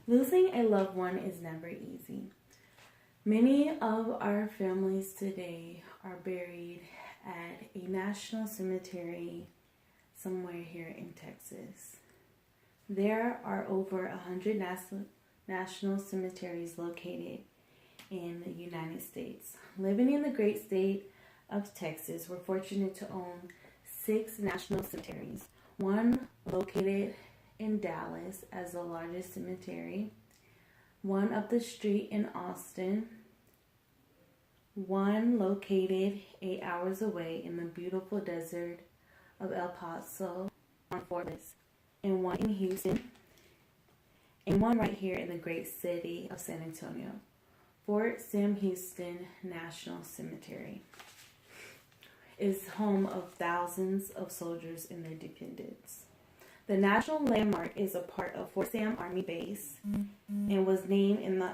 Losing a loved one is never easy. Many of our families today are buried at a national cemetery somewhere here in Texas. There are over 100 national cemeteries located in the United States. Living in the great state of Texas, we're fortunate to own 6 national cemeteries. One located in Dallas as the largest cemetery, one up the street in Austin, one located 8 hours away in the beautiful desert of El Paso on Fort Bliss, and one in Houston, and one right here in the great city of San Antonio, Fort Sam Houston National Cemetery is home of thousands of soldiers and their dependents. The national landmark is a part of Fort Sam Army Base and was named in the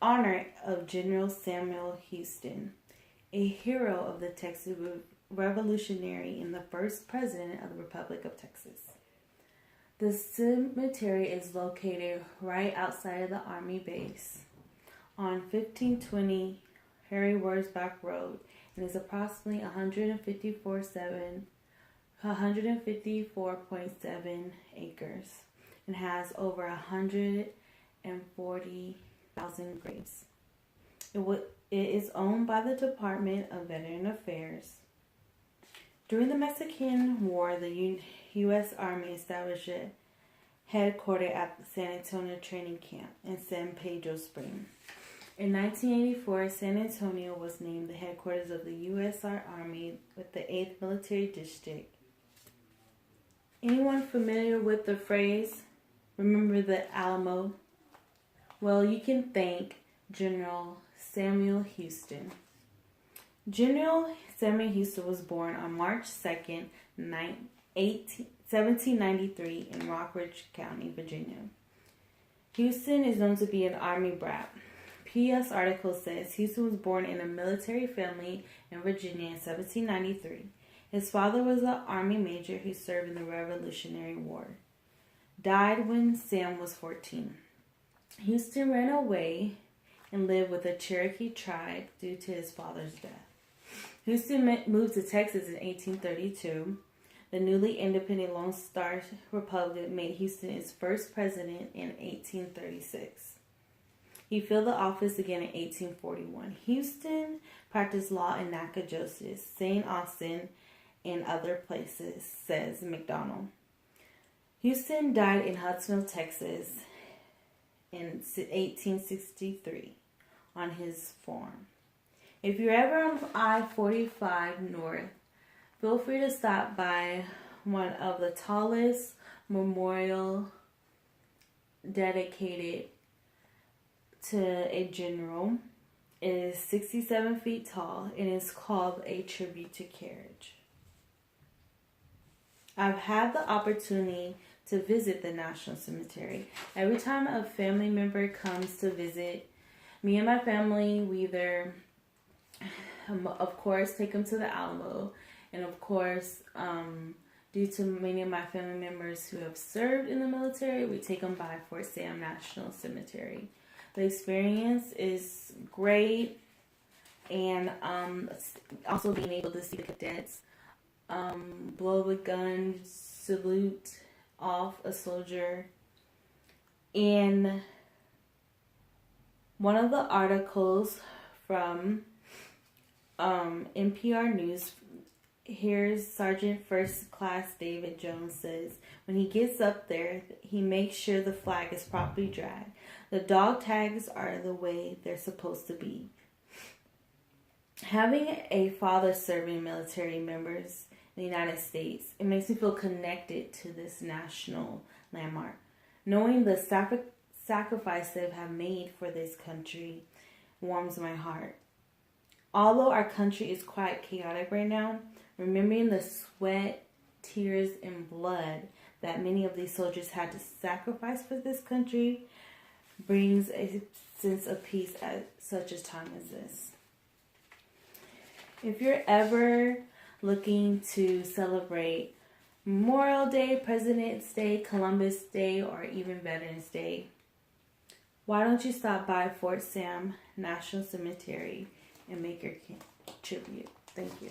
honor of General Samuel Houston, a hero of the Texas Revolutionary and the first president of the Republic of Texas. The cemetery is located right outside of the Army base on 1520 Harry Wurzbach Road and is approximately 154.7 acres and has over 140,000 graves. It is owned by the Department of Veteran Affairs. During the Mexican War, the U.S. Army established a headquarters at the San Antonio Training Camp in San Pedro Spring. In 1984, San Antonio was named the headquarters of the U.S. Army with the 8th Military District. Anyone familiar with the phrase, "Remember the Alamo"? Well, you can thank General Samuel Houston. General Samuel Houston was born on March 2nd, 1793 in Rockridge County, Virginia. Houston is known to be an Army brat. P.S. article says Houston was born in a military family in Virginia in 1793. His father was an Army major who served in the Revolutionary War. Died when Sam was 14. Houston ran away and lived with a Cherokee tribe due to his father's death. Houston moved to Texas in 1832. The newly independent Lone Star Republic made Houston its first president in 1836. He filled the office again in 1841. Houston practiced law in Nacogdoches, St. Austin, and other places, says McDonald. Houston died in Huntsville, Texas in 1863 on his farm. If you're ever on I-45 North, feel free to stop by one of the tallest memorial dedicated to a general. It is 67 feet tall and is called a tribute to Carriage. I've had the opportunity to visit the National Cemetery. Every time a family member comes to visit, me and my family, we either, of course, take them to the Alamo, and of course, due to many of my family members who have served in the military, we take them by Fort Sam National Cemetery. The experience is great, and also being able to see the cadets blow the gun, salute off a soldier. In one of the articles from NPR News, here's Sergeant First Class David Jones says, when he gets up there, he makes sure the flag is properly dragged. The dog tags are the way they're supposed to be. Having a father serving military members in the United States, it makes me feel connected to this national landmark. Knowing the sacrifice they have made for this country warms my heart. Although our country is quite chaotic right now, remembering the sweat, tears, and blood that many of these soldiers had to sacrifice for this country brings a sense of peace at such a time as this. If you're ever looking to celebrate Memorial Day, President's Day, Columbus Day, or even Veterans Day, Why don't you stop by Fort Sam National Cemetery and make your tribute? Thank you.